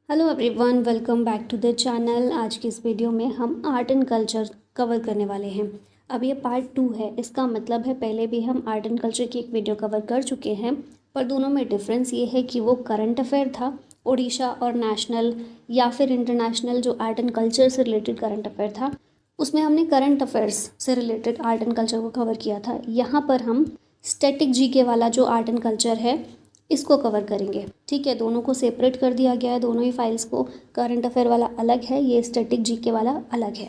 Hello everyone, welcome back to the channel. आज की इस वीडियो में हम आर्ट एंड कल्चर कवर करने वाले हैं। अब ये पार्ट 2 है। इसका मतलब है पहले भी हम आर्ट एंड कल्चर की एक वीडियो कवर कर चुके हैं, पर दोनों में डिफरेंस ये है कि वो करंट अफेयर था, उड़ीसा और नेशनल या फिर इंटरनेशनल जो आर्ट एंड कल्चर से रिलेटेड करंट अफेयर था, उसमें हमने करंट अफेयर्स से रिलेटेड आर्ट एंड कल्चर को कवर किया था। यहाँ पर हम स्टैटिक जीके वाला जो आर्ट एंड कल्चर है इसको कवर करेंगे। ठीक है, दोनों को सेपरेट कर दिया गया है, दोनों ही फाइल्स को। करंट अफेयर वाला अलग है, ये स्टैटिक जीके वाला अलग है।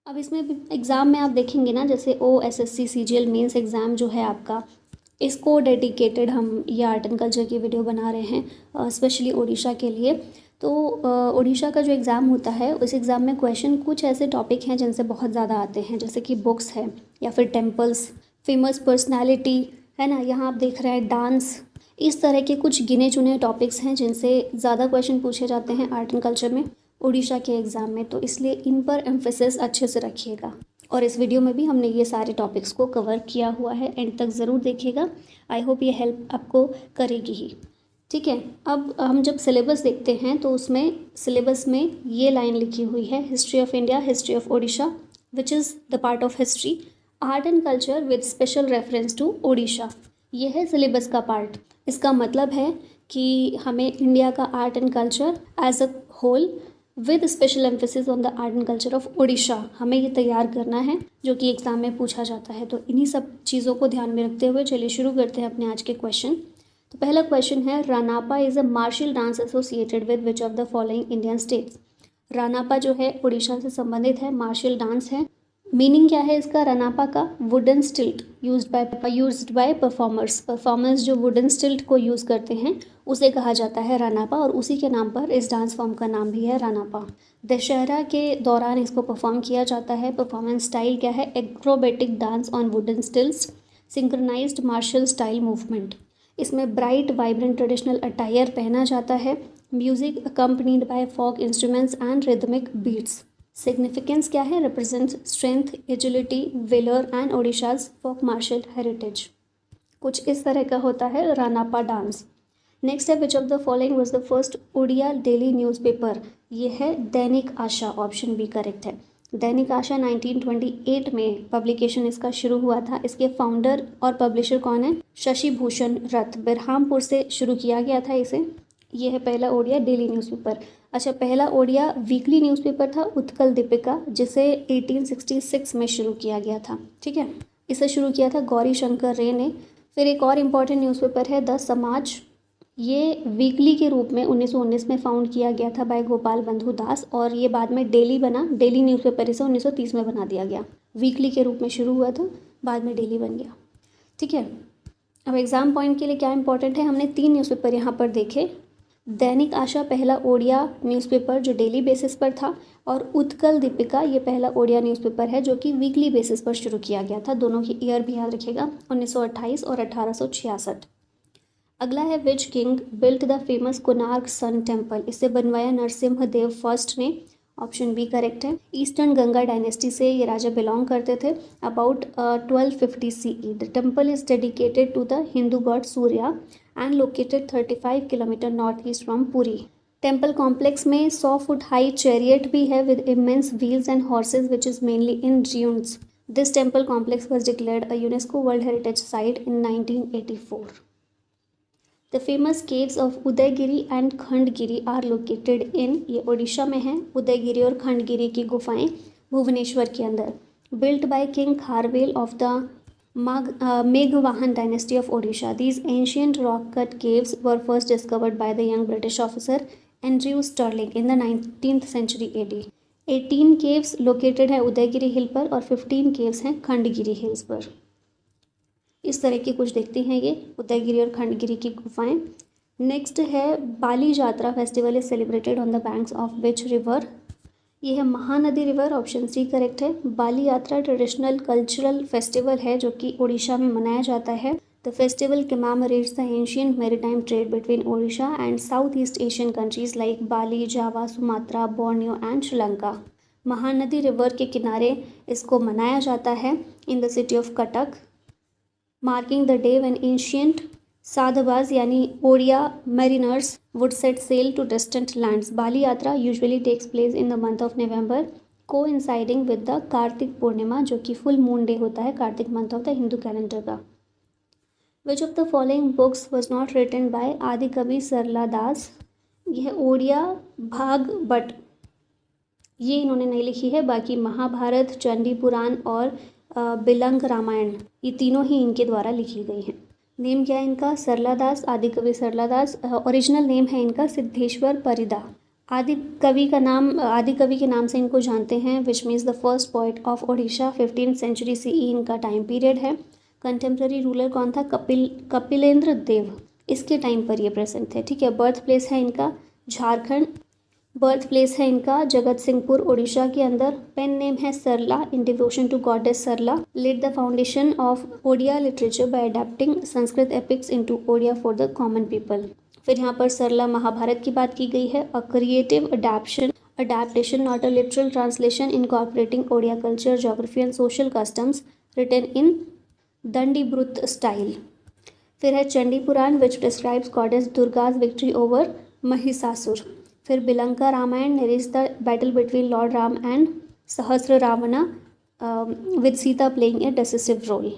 अब इसमें एग्ज़ाम में आप देखेंगे ना, जैसे OSSC CGL मेंस एग्ज़ाम जो है आपका, इसको डेडिकेटेड हम ये आर्ट एंड कल्चर की वीडियो बना रहे हैं, स्पेशली उड़ीसा के लिए। तो उड़ीसा का जो एग्ज़ाम होता है, उस एग्ज़ाम में क्वेश्चन कुछ ऐसे टॉपिक हैं जिनसे बहुत ज़्यादा आते हैं, जैसे कि बुक्स है या फिर टेम्पल्स, फेमस पर्सनैलिटी है ना, यहाँ आप देख रहे हैं डांस। इस तरह के कुछ गिने चुने टॉपिक्स हैं जिनसे ज़्यादा क्वेश्चन पूछे जाते हैं आर्ट एंड कल्चर में उड़ीसा के एग्ज़ाम में, तो इसलिए इन पर एम्फेसिस अच्छे से रखिएगा। और इस वीडियो में भी हमने ये सारे टॉपिक्स को कवर किया हुआ है, एंड तक ज़रूर देखिएगा। आई होप ये हेल्प आपको करेगी ही। ठीक है, अब हम जब सिलेबस देखते हैं तो उसमें सिलेबस में ये लाइन लिखी हुई है, history of India, history of Odisha which is the part of history, art and culture with special reference to Odisha. ये है सिलेबस का पार्ट। इसका मतलब है कि हमें इंडिया का art and culture as a whole with special emphasis on the art and culture of Odisha, हमें ये तैयार करना है, जो कि एग्ज़ाम में पूछा जाता है। तो इन्हीं सब चीज़ों को ध्यान में रखते हुए चलिए शुरू करते हैं अपने आज के क्वेश्चन। तो पहला क्वेश्चन है, Ranappa is a martial dance associated with which of the following Indian states. Ranappa जो है उड़ीसा से संबंधित है, मार्शल डांस है। मीनिंग क्या है इसका रनापा का? वुडन स्टिल्ट यूज्ड बाय परफॉर्मर्स जो वुडन स्टिल्ट को यूज़ करते हैं उसे कहा जाता है रानापा, और उसी के नाम पर इस डांस फॉर्म का नाम भी है रानापा। दशहरा के दौरान इसको परफॉर्म किया जाता है। परफॉर्मेंस स्टाइल क्या है? Acrobatic dance on wooden stilts, synchronised martial style movement. इसमें ब्राइट वाइब्रेंट ट्रेडिशनल अटायर पहना जाता है। Music accompanied by folk instruments and rhythmic beats. Significance क्या है? Represent strength, agility, valour and Odisha's folk martial heritage. कुछ इस तरह का होता है रानापा डांस। नेक्स्ट है, which of the following was the first Oriya daily newspaper. ये है दैनिक आशा, ऑप्शन बी करेक्ट है। दैनिक आशा 1928 में पब्लिकेशन इसका शुरू हुआ था। इसके फाउंडर और पब्लिशर कौन है? शशि भूषण रथ। बिरहामपुर से शुरू किया गया था इसे। ये है पहला ओडिया डेली न्यूज़पेपर। अच्छा, पहला ओडिया वीकली न्यूज़पेपर था उत्कल दीपिका, जिसे 1866 में शुरू किया गया था। ठीक है, इसे शुरू किया था गौरी शंकर रे ने। फिर एक और इम्पॉर्टेंट न्यूज़पेपर है द समाज। ये वीकली के रूप में 1919 में फाउंड किया गया था बाय गोपाल बंधु दास, और ये बाद में डेली बना। डेली न्यूज़पेपर इसे 1930 में बना दिया गया। वीकली के रूप में शुरू हुआ था, बाद में डेली बन गया। ठीक है, अब एग्ज़ाम पॉइंट के लिए क्या इंपॉर्टेंट है, हमने 3 न्यूज़पेपर यहाँ पर देखे। दैनिक आशा पहला ओडिया न्यूज़पेपर जो डेली बेसिस पर था, और उत्कल दीपिका ये पहला ओडिया न्यूज़पेपर है जो कि वीकली बेसिस पर शुरू किया गया था। दोनों की ईयर भी याद रखिएगा, 1928 और 1866। अगला है, which king built the famous Konark sun temple. इसे बनवाया नरसिम्हा देव फर्स्ट ने, ऑप्शन बी करेक्ट है। ईस्टर्न गंगा डायनेस्टी से ये राजा बिलोंग करते थे। About 1250 CE the temple is dedicated to the Hindu god Surya and located 35 kilometre north east from Puri. Temple complex में 100 फुट हाई चैरियट भी है with immense wheels and horses which is mainly in ruins. This temple complex was declared a UNESCO world heritage site in 1984. The famous caves of Udayagiri and Khandagiri are located in, ये ओडिशा में है। उदयगिरी और खंडगिरी की गुफाएं भुवनेश्वर के अंदर। Built by king Kharavela of the Meghavan dynasty of Odisha. These ancient rock-cut caves were first discovered by the young British officer Andrew Stirling in the 19th century AD. 18 caves located है उदयगिरी हिल पर, और 15 caves हैं Khandagiri hills पर। इस तरह की कुछ देखते हैं ये उदयगिरी और खंडगिरी की गुफाएं। नेक्स्ट है, Bali Yatra festival is celebrated on the banks of which river. ये है Mahanadi river, option C correct है। बाली यात्रा ट्रेडिशनल कल्चरल फेस्टिवल है जो कि उड़ीसा में मनाया जाता है। The festival commemorates the ancient maritime trade between Odisha and south east Asian countries like Bali, Java, Sumatra, Borneo and Sri Lanka. Mahanadi river के किनारे इसको मनाया जाता है in the city of Cuttack, marking the day when ancient sadhabas यानी Odia mariners would set sail to distant lands. Bali Yatra usually takes place in the month of November coinciding with the Kartik Purnima, जो कि full moon day होता है Kartik month of the Hindu calendar का। Which of the following books was not written by Adi Kavi सरला दास। यह ओडिया भागवत ये इन्होंने नहीं लिखी है, बाकी महाभारत, चंडी पुराण और बिलंग रामायण ये तीनों ही इनके द्वारा लिखी गई हैं। नेम क्या है इनका? सरला दास, आदि कवि सरला दास। ओरिजिनल नेम है इनका सिद्धेश्वर परिदा। आदि कवि के नाम से इनको जानते हैं, which means the first poet of Odisha. 15th century CE इनका टाइम पीरियड है। कंटेम्प्रेरी रूलर कौन था? कपिलेंद्र देव, इसके टाइम पर ये प्रेजेंट थे। ठीक है। बर्थ प्लेस है इनका झारखंड। बर्थ प्लेस है इनका जगत सिंहपुर उड़ीसा के अंदर। पेन नेम है Sarala in devotion to goddess Sarala. Led the foundation of Odia literature by adapting Sanskrit epics into Odia for the common people. फिर यहाँ पर सरला महाभारत की बात की गई है। A creative adaptation not a literal translation incorporating Odia culture, geography and social customs, written in Dandibruta style. फिर है Chandi Purana which describes goddess Durga's victory over Mahishasura. फिर Bilanka Ramayana narrates the battle between lord Rama and Sahasra Ravana with Sita playing a decisive role.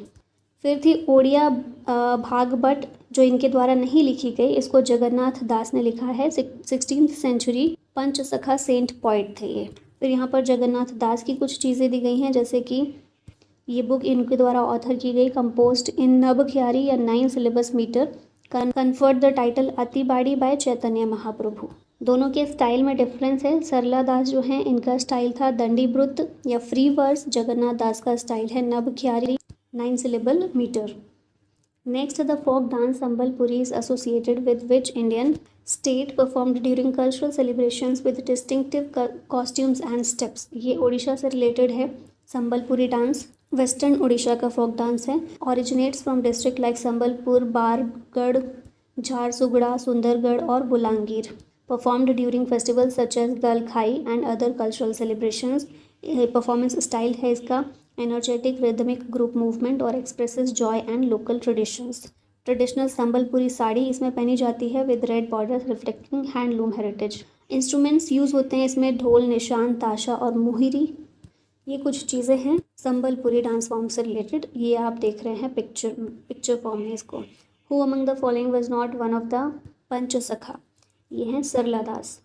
फिर थी ओडिया भागवत, जो इनके द्वारा नहीं लिखी गई, इसको जगन्नाथ दास ने लिखा है। 16th century Panchasakha Saint poet थे ये। फिर यहाँ पर जगन्नाथ दास की कुछ चीज़ें दी गई हैं, जैसे कि ये बुक इनके द्वारा ऑथर की गई, कंपोज्ड इन नभख्यारी या 9 syllabus metre, conferred the title Atibadi by Chaitanya Mahaprabhu. दोनों के स्टाइल में डिफरेंस है। सरला दास जो हैं इनका स्टाइल था दंडीब्रुत या फ्री वर्स, जगन्नाथ दास का स्टाइल है नभख्यारी 9 syllable metre. Next the folk dance Sambalpuri is associated with which Indian state, performed during cultural celebrations with distinctive costumes and steps. ये उड़ीसा से रिलेटेड है। संबलपुरी डांस वेस्टर्न उड़ीसा का फोक डांस है। Originates from district like Sambalpur, Bargarh, Jharsuguda, Sundargarh और Bolangir. Performed during festivals such as Dalkhai and other cultural celebrations. Performance style है इसका energetic rhythmic group movement और expresses joy and local traditions. Traditional Sambalpuri sari इसमें पहनी जाती है with red border reflecting handloom heritage. Instruments use होते हैं इसमें ढोल, निशान, ताशा और मुहिरी। ये कुछ चीज़ें हैं संबलपुरी डांस फॉर्म से रिलेटेड। ये आप देख रहे हैं पिक्चर फॉर्म में इसको। Who among the following was not one of the Panchasakha? ये हैं सरला दास।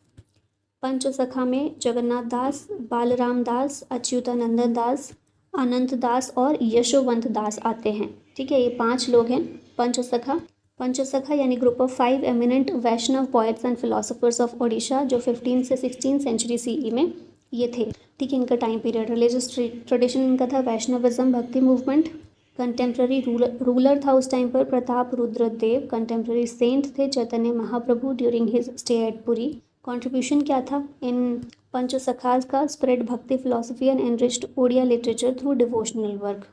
पंचसखा में जगन्नाथ दास, बालराम दास, अच्युतानंदन दास, अनंत दास और यशोवंत दास आते हैं। ठीक है। ये 5 लोग हैं पंचसखा यानी group of 5 eminent Vaishnav poets and philosophers of Odisha, जो 15 से 16 सेंचुरी CE में ये थे। ठीक है। इनका टाइम पीरियड रिलीजियस ट्रेडिशन इनका था वैष्णविज्म, भक्ति मूवमेंट। कंटेम्प्रेरी रूलर था उस टाइम पर प्रताप रुद्र देव। कंटेम्प्रेरी सेंट थे Chaitanya Mahaprabhu during his stay at Puri. Contribution क्या था इन पंचसखाज का? Spread bhakti philosophy and enriched Odia literature through devotional work.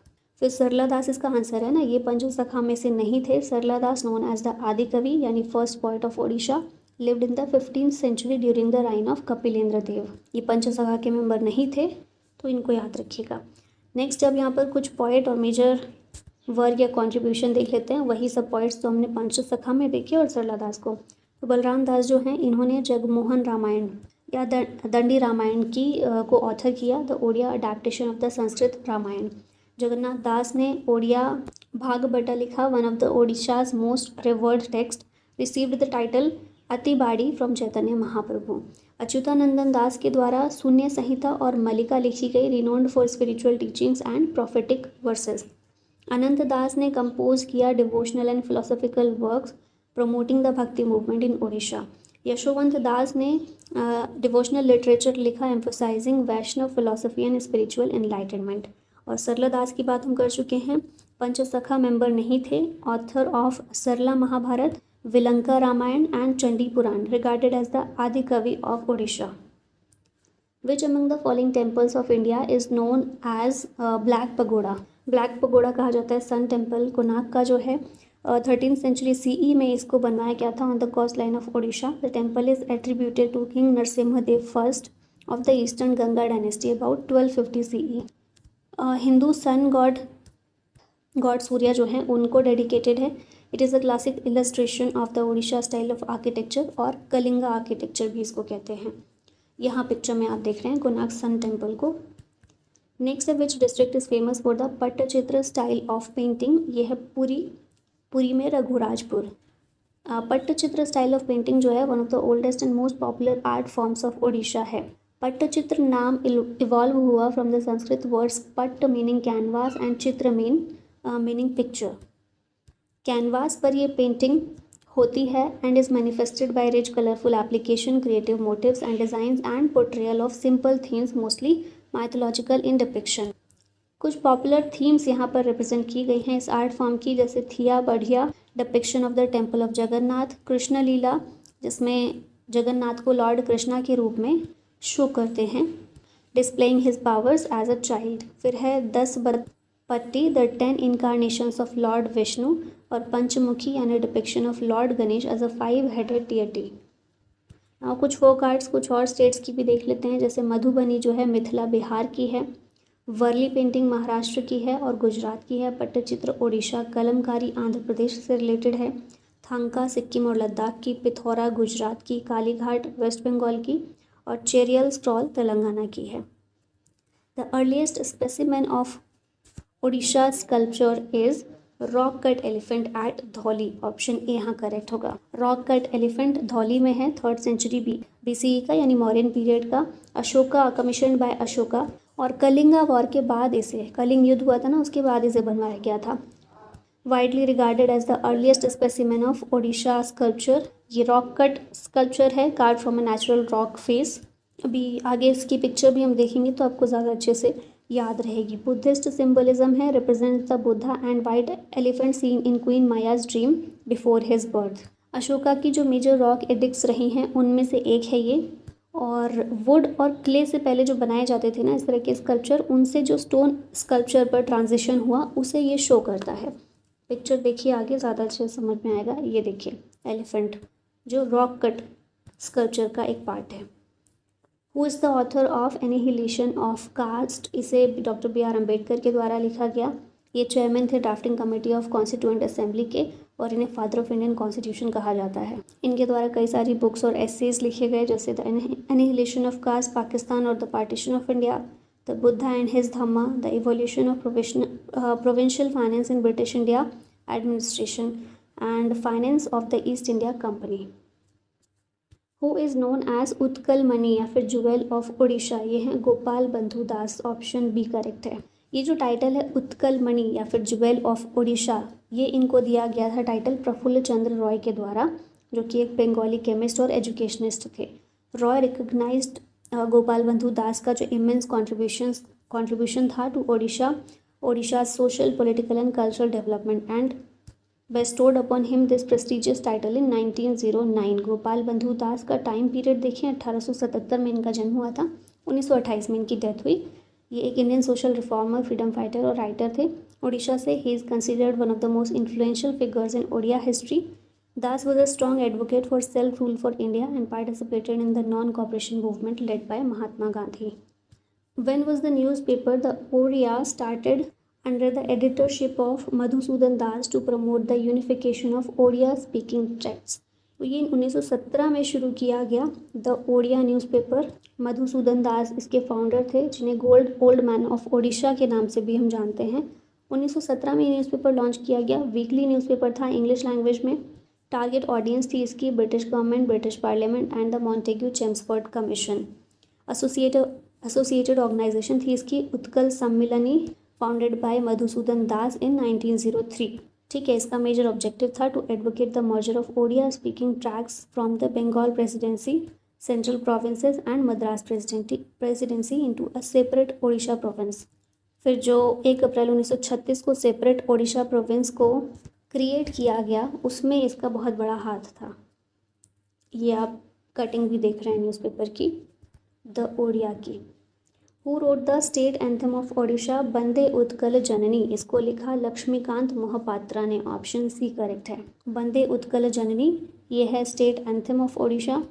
फिर सरला दास इसका आंसर है ना, ये पंचसखा में से नहीं थे। Sarala Das known as the Adi Kavi यानी first poet of Odisha, lived in the 15th century during the reign of Kapilendra Dev. ये पंचसखा के मेंबर नहीं थे, तो इनको याद रखिएगा। नेक्स्ट अब यहाँ पर कुछ पोइट और मेजर वर्क या कॉन्ट्रीब्यूशन देख लेते हैं। वही सब पोइट्स तो हमने पंचसखा में देखे और सरला दास को। तो बलराम दास जो हैं इन्होंने जगमोहन रामायण या दंडी रामायण को ऑथर किया, the Odia adaptation of the Sanskrit Ramayana. Jagannath Das ने ओडिया भागवत लिखा, one of the Odisha's most revered text, received the title Atibadi from Chaitanya Mahaprabhu. Achyutanandan Das के द्वारा शून्य संहिता और मलिका लिखी गई, renowned for spiritual teachings and prophetic verses. Ananta Das ने कंपोज किया devotional and philosophical works promoting the bhakti movement in Odisha. Yashobanta Das ने डिवोशनल लिटरेचर लिखा emphasising Vaishnav philosophy and spiritual enlightenment. और सरला दास की बात हम कर चुके हैं, पंचसखा मेंबर नहीं थे। Author of Sarala Mahabharata, Bilanka Ramayana and Chandi Purana, regarded as the Adi Kavi of Odisha. Which among the following temples of India is known as black pagoda? Black pagoda कहा जाता है सन टेम्पल कोणार्क का जो है 13th सेंचुरी CE में इसको बनवाया गया था on the coast line of Odisha. The temple is attributed to king Narasimha Dev first of the eastern Ganga dynasty about 1250 CE। Hindu sun god Surya जो हैं उनको डेडिकेटेड है। It is a classic illustration of the Odisha style of architecture, और Kalinga architecture भी इसको कहते हैं। यहाँ पिक्चर में आप देख रहे हैं कोणार्क सन टेम्पल को। नेक्स्ट है which district is famous for the Pattachitra style of painting. ये है पुरी में Raghurajpur. Pattachitra style of painting जो है one of the oldest and most popular art forms of Odisha है। पट्टचित्र नाम इवॉल्व हुआ from the Sanskrit words patta meaning canvas and chitra meaning picture. Canvas पर ये पेंटिंग होती है and is manifested by rich colourful application, creative motifs and designs and portrayal of simple themes mostly mythological in depiction. कुछ popular themes यहाँ पर represent की गई हैं इस आर्ट फॉर्म की, जैसे थिया बढ़िया depiction of the temple of Jagannath, Krishna Leela जिसमें जगन्नाथ को लॉर्ड कृष्णा के रूप में शो करते हैं, displaying his powers as a child. फिर है 10 पट्टी the 10 incarnations of Lord Vishnu, और पंचमुखी यानी depiction of Lord Ganesh as a 5-headed deity। कुछ फोक आर्ट्स कुछ और स्टेट्स की भी देख लेते हैं, जैसे मधुबनी जो है मिथिला बिहार की है, वर्ली पेंटिंग महाराष्ट्र की है और गुजरात की है, पट्टचित्र ओडिशा, कलमकारी आंध्र प्रदेश से रिलेटेड है, थांका सिक्किम और लद्दाख की, पिथौरा गुजरात की, कालीघाट वेस्ट बंगाल की और चेरियल स्क्रॉल तेलंगाना की है। The earliest specimen of Odisha sculpture is rock cut elephant at Dhauli. Option A यहाँ करेक्ट होगा। रॉक कट एलिफेंट धौली में है, 3rd century BCE का यानी मौर्यन पीरियड का। अशोका कमीशन बाय अशोका, और कलिंगा वॉर के बाद इसे, कलिंग युद्ध हुआ था ना, उसके बाद इसे बनवाया गया था। Widely regarded as the earliest specimen of Odisha sculpture. ये रॉक कट स्कल्पचर है, carved from a natural rock face. अभी आगे इसकी पिक्चर भी हम देखेंगे तो आपको ज़्यादा अच्छे से याद रहेगी। बुद्धिस्ट सिंबलिज्म है, represents the Buddha and white elephant seen in queen Maya's dream before his birth. Ashoka की जो मेजर रॉक एडिक्ट्स रही हैं उनमें से एक है ये, और वुड और क्ले से पहले जो बनाए जाते थे ना इस तरह के स्कल्पचर, उनसे जो स्टोन स्कल्पचर पर ट्रांजिशन हुआ उसे ये शो करता है। पिक्चर देखिए आगे ज़्यादा अच्छे समझ में आएगा। ये देखिए एलिफेंट जो रॉक कट स्कल्पचर का एक पार्ट है। Who is the author of annihilation of caste. इसे डॉक्टर BR अम्बेडकर के द्वारा लिखा गया। ये चेयरमैन थे drafting committee of constituent assembly के, और इन्हें फादर ऑफ इंडियन कॉन्स्टिट्यूशन कहा जाता है। इनके द्वारा कई सारी बुक्स और एसेज लिखे गए, जैसे the annihilation of caste Pakistan और the partition of India, the Buddha and his Dhamma, the evolution of provincial finance in British India administration and finance of the east India company. Who is known as Utkal Mani या फिर Juwel of Odisha. ये हैं गोपाल बंधु दास। Option B correct है। ये जो title है उत्कल मणि या फिर जुवेल ऑफ ओडिशा, ये इनको दिया गया था टाइटल प्रफुल्ल चंद्र रॉय के द्वारा, जो कि एक बंगाली केमिस्ट और एजुकेशनिस्ट थे। रॉय रिकग्नाइज्ड गोपाल बंधु दास का जो इमेंस कॉन्ट्रीब्यूशन था to Odisha social political and cultural development and bestowed upon him this prestigious title in 1909। Gopal Bandhu Das का टाइम पीरियड देखिए, 1877 में इनका जन्म हुआ था, 1928 में इनकी डेथ हुई। ये एक Indian social reformer, freedom fighter और राइटर थे। ओडिशा से he is considered one of the most influential figures in Odia history. Das was a strong advocate for self rule for India and participated in the non cooperation movement led by Mahatma Gandhi. When was the newspaper The Oriya started under the editorship of Madhusudan Das to promote the unification of Oriya speaking tracts। ये 1917 में शुरू किया गया। The Odia newspaper, Madhusudan दास इसके founder थे, जिन्हें old man of Odisha के नाम से भी हम जानते हैं। 1917 में ये न्यूज़पेपर लॉन्च किया गया। वीकली न्यूज़पेपर था इंग्लिश लैंग्वेज में। टारगेट ऑडियंस थी इसकी British government, British parliament and the Montagu Chelmsford commission. Associated organisation थी इसकी Utkal Sammilani, founded by Madhusudan Das in 1903। ठीक है, इसका मेजर ऑब्जेक्टिव था to advocate the merger of Odia speaking tracts from the Bengal presidency, central provinces and Madras presidency into a separate Odisha province. फिर जो 1 अप्रैल 1936 को सेपरेट ओडिशा प्रोविंस को क्रिएट किया गया, उसमें इसका बहुत बड़ा हाथ था। ये आप कटिंग भी देख रहे हैं न्यूज़पेपर की, द ओडिया की। Who wrote the state anthem of Odisha, बंदे उत्कल जननी। इसको लिखा लक्ष्मीकांत मोहपात्रा ने। ऑप्शन सी करेक्ट है। बंदे उत्कल जननी ये है स्टेट एंथम ऑफ ओडिशा।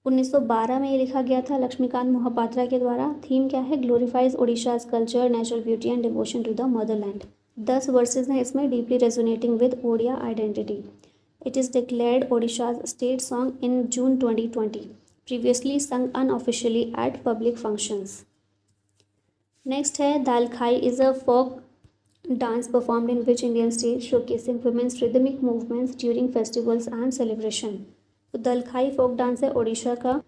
1912 में ये लिखा गया था लक्ष्मीकांत मोहपात्रा के द्वारा। थीम क्या है? Glorifies Odisha's culture, natural beauty and devotion to the motherland. 10 verses हैं इसमें, deeply resonating with Odia identity. It is declared Odisha's state song in June 2020. Previously sung unofficially at public functions. Next है Dalkhai is a folk dance performed in which Indian state showcasing women's rhythmic movements during festivals and celebration. तो दालखाई फोक dance है ओडिशा का.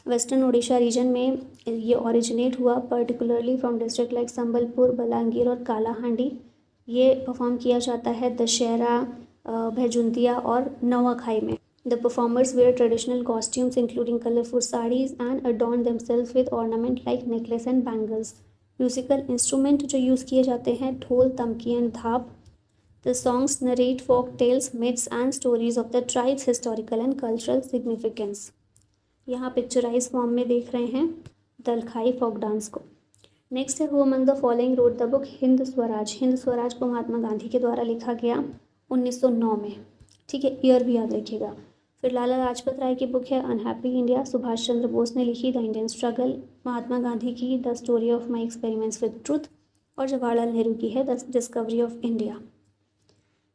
Western Odisha reason में ये originate हुआ, particularly from district like Sambalpur, Balangir और कालाहांडी. ये perform किया जाता है दशहरा, भैजुंतिया और नवाखाई में. The performers wear traditional costumes including colourful saris and adorn themselves with ornament like necklace and bangles. Musical instrument जो यूज़ किए जाते हैं dhol, tamki and dhap. The songs narrate folk tales, myths and stories of the tribes historical and cultural significance. यहाँ picturise form में देख रहे हैं Dalkhai folk dance को. नेक्स्ट है who among the following wrote the book Hind Swaraj. Hind Swaraj को महात्मा गांधी के द्वारा लिखा गया 1909 में. ठीक है, ईयर भी याद रखिएगा. फिर लाला लाजपत राय की बुक है अनहैप्पी इंडिया. सुभाष चंद्र बोस ने लिखी the Indian struggle. Mahatma Gandhi की the story of my experiments with truth. और जवाहरलाल नेहरू की है the discovery of India.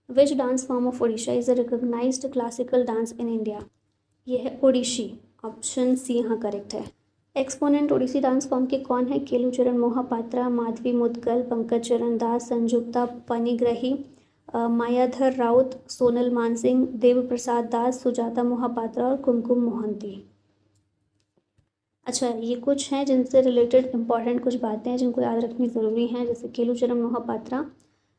Which dance form of Odisha is a recognised classical dance in India. ये है ओडिशी. ऑप्शन सी यहाँ करेक्ट है. एक्सपोनेंट ओडिसी डांस फॉर्म के कौन है? केलुचरण मोहापात्रा, माधवी मुदगल, पंकज चरण दास, संजुक्ता पानिग्राही, मायाधर राउत, सोनल मानसिंह, देव प्रसाद दास, सुजाता मोहापात्रा और कुमकुम मोहंती. अच्छा, ये कुछ हैं जिनसे रिलेटेड इंपॉर्टेंट कुछ बातें हैं जिनको याद रखनी ज़रूरी हैं. जैसे केलुचरण मोहापात्रा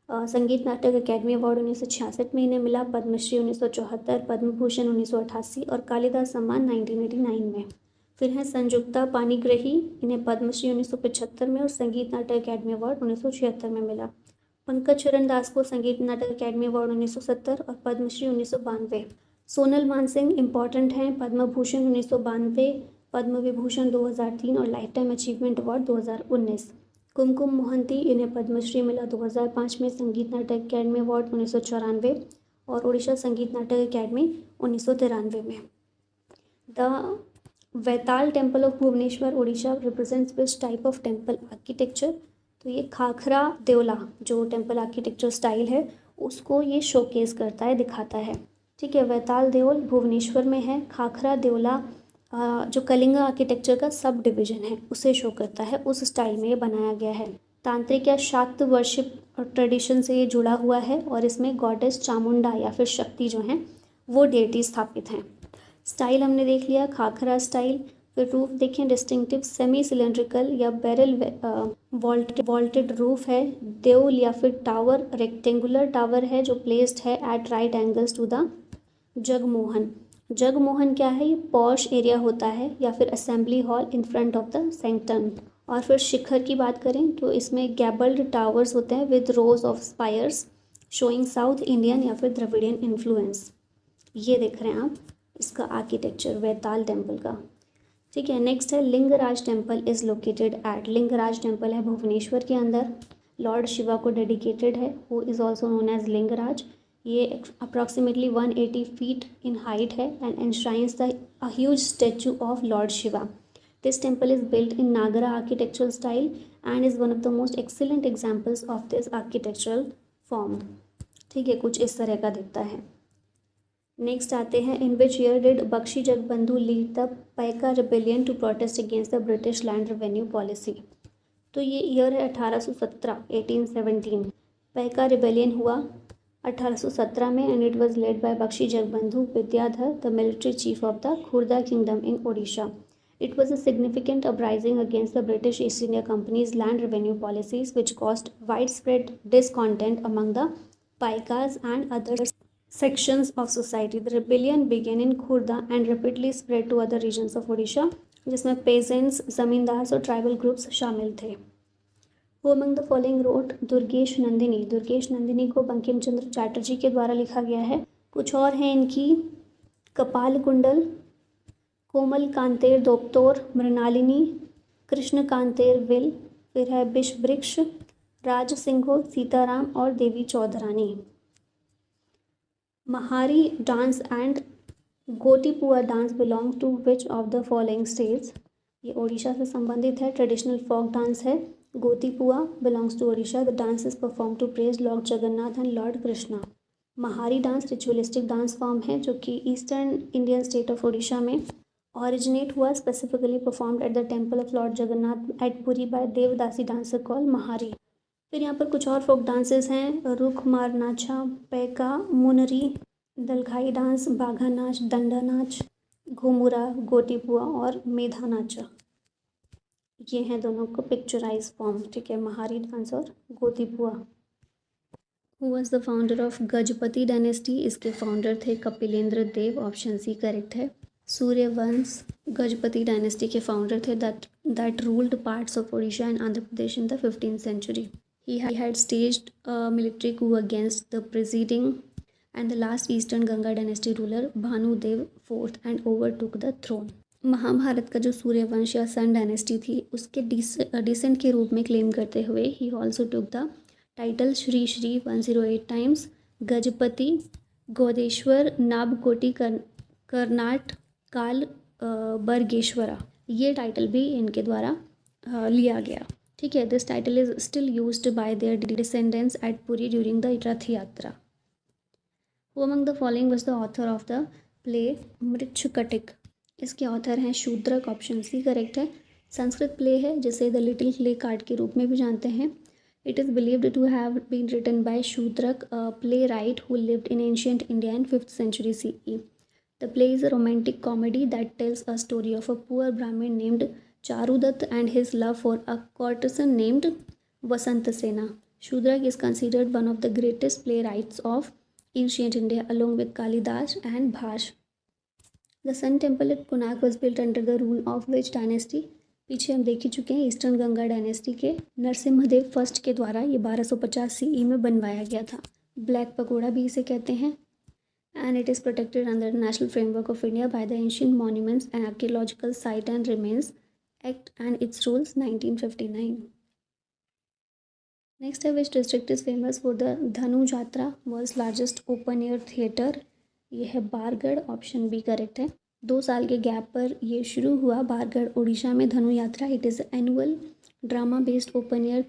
संगीत नाटक अकेडमी अवार्ड 1966 में इन्हें मिला, पद्मश्री 1974, पद्म भूषण 1988 और कालिदास सम्मान 1989 में. फिर हैं संजुक्ता पानिग्राही, इन्हें पद्मश्री 1975 में और संगीत नाटक अकेडमी अवार्ड 1976 में मिला. पंकज चरण दास को संगीत नाटक अकेडमी अवार्ड 1970 और पद्मश्री 1992. सोनल मानसिंह इंपॉर्टेंट हैं, पद्म भूषण 1992, पद्म विभूषण 2003 और लाइफ टाइम अचीवमेंट अवार्ड 2019. कुमकुम मोहंती, इन्हें पद्मश्री मिला 2005 में, संगीत नाटक अकेडमी अवार्ड 1994 और उड़ीसा संगीत नाटक अकेडमी 1993 में. The Vaital temple of Bhubaneswar Odisha represents which type of temple architecture. तो ये खाखरा देवला जो टेम्पल आर्किटेक्चर स्टाइल है उसको ये शोकेस करता है, दिखाता है. ठीक है, वैताल देवल भुवनेश्वर में है. खाखरा देवला जो कलिंगा आर्किटेक्चर का सब डिवीजन है उसे शो करता है, उस स्टाइल में ये बनाया गया है. तांत्रिक या शाक्त वर्शिप ट्रेडिशन से ये जुड़ा हुआ है और इसमें गॉडेस चामुंडा या फिर शक्ति जो हैं वो डेटी स्थापित हैं. स्टाइल हमने देख लिया, खाखरा स्टाइल. फिर रूफ देखें, डिस्टिंक्टिव सेमी सिलेंड्रिकल या बैरल वॉल्टेड रूफ है. देउल या फिर टावर रेक्टेंगुलर टावर है जो प्लेस्ड है at right angles to the Jagamohan. Jagamohan क्या है? ये पॉश एरिया होता है या फिर assembly hall in front of the sanctum. और फिर शिखर की बात करें तो इसमें गैबल्ड टावर्स होते हैं with rose of spires showing south Indian या फिर द्रविडियन इन्फ्लुएंस. ये देख रहे हैं आप इसका आर्किटेक्चर वैताल टेम्पल का. ठीक है, नेक्स्ट है Lingaraj temple is located at. Lingaraj temple है भुवनेश्वर के अंदर, लॉर्ड शिवा को डेडिकेटेड है, who is also known as Lingaraj. ये अप्रॉक्सीमेटली 180 फीट इन हाइट है and enshrines the huge statue of lord Shiva. This temple is built in Nagara architectural style and is one of the most excellent examples of this architectural form. ठीक है, कुछ इस तरह का दिखता है. नेक्स्ट आते हैं, in which year did Bakshi Jagabandhu lead the Paika rebellion to protest against the British land revenue policy. तो ये ईयर है 1817. पैका रिबेलियन हुआ 1817 में and it was led by Bakshi Jagabandhu Bidyadhar, the military chief of the Khurda kingdom in Odisha. It was a significant uprising against the British East India Company's land revenue policies, which caused widespread discontent among the Paikas and other sections of society. The rebellion began in Khurda and rapidly spread to other regions of Odisha, जिसमें peasants, जमींदार और tribal groups शामिल थे. Who among the following wrote Durgesh Nandini. Durgesh Nandini को बंकिम चंद्र चैटर्जी के द्वारा लिखा गया है. कुछ और हैं इनकी, कपाल कुंडल, कोमल कांतेर दोपतोर, मृणालिनी, कृष्ण कांतेर विल, फिर है विषवृक्ष, राज सिंहो, सीताराम और Devi Chaudhurani. Mahari dance and Gotipua dance belong to which of the following states. ये ओडिशा से संबंधित है, ट्रेडिशनल फोक डांस है. Gotipua belongs to Odisha. The dance is perform to praise lord Jagannath and lord Krishna. Mahari dance ritualistic dance form है जो कि eastern Indian state of Odisha में originate हुआ. Specifically performed at the temple of lord Jagannath at Puri by devadasi dancer call Mahari. फिर यहाँ पर कुछ और फोक डांसेस हैं. रुख मार नाचा, पैका, मुनरी, दलखाई डांस, बाघा नाच, दंडा नाच, घुमुरा, गोटीपुआ और मेधा नाचा. ये हैं दोनों को पिक्चराइज फॉर्म. ठीक है, महारी डांस और Gotipua. Who was the founder of Gajapati dynasty? इसके फाउंडर थे Kapilendra Dev. Option C correct है. सूर्यवंश गजपति डायनेस्टी के फाउंडर थे that ruled parts of Odisha and Andhra Pradesh in the 15th century. He had staged a military coup against the preceding and the last Eastern Ganga dynasty ruler Bhanudev IV and overtook the throne. Mahabharat का जो सूर्यवंश या सन dynasty थी उसके decent के रूप में claim करते हुए he also took the title Shri Shri 108 times Gajapati Gaudeshwar Navakoti Karnata Kala Bargeshwara. ये टाइटल भी इनके द्वारा लिया गया. ठीक है, this title is still used by their descendants at Puri during the Rath Yatra. Who among the following was the author of the play Mrichchhakatika? इसके ऑथर हैं शूद्रक. ऑप्शन सी करेक्ट है. संस्कृत प्ले है जिसे द लिटिल क्ले कार्ड के रूप में भी जानते हैं. It is believed to have been written by Shudraka, a playwright who lived in ancient India in 5th century CE. The play is a romantic comedy that tells a story of a poor Brahmin named Charudatt and his love for a courtesan named Vasantasena. Shudrak is considered one of the greatest playwrights of ancient India along with Kalidas and Bhash. The Sun Temple at Konark was built under the rule of which dynasty? पीछे हम देख ही चुके हैं eastern Ganga dynasty के Narasimhadeva first के द्वारा ये 1250 CE में बनवाया गया था. ब्लैक पकोड़ा भी इसे कहते हैं. And it is protected under the National Framework of India by the Ancient Monuments and Archaeological Site and Remains Act and its rules 1959. Next है which district is famous for the Dhanu Jatra, world's largest open air theatre? ये है Bargarh. Option B correct है. 2 साल के gap पर ये शुरू हुआ बारगढ़ उड़ीसा में धनु यात्रा. It is annual drama based open air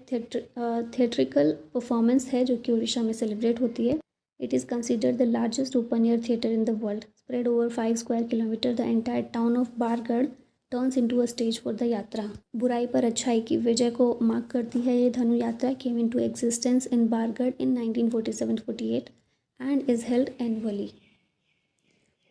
theatrical performance है जो कि उड़ीसा में सेलिब्रेट होती है. It is considered the largest open-air theatre in the world. Spread over 5 square kilometers, the entire town of Bargarh turns into a stage for the yatra. बुराई पर अच्छाई की विजय को मार्क करती है ये धनु यात्रा. Came into existence in Bargarh in 1947-48 and is held annually.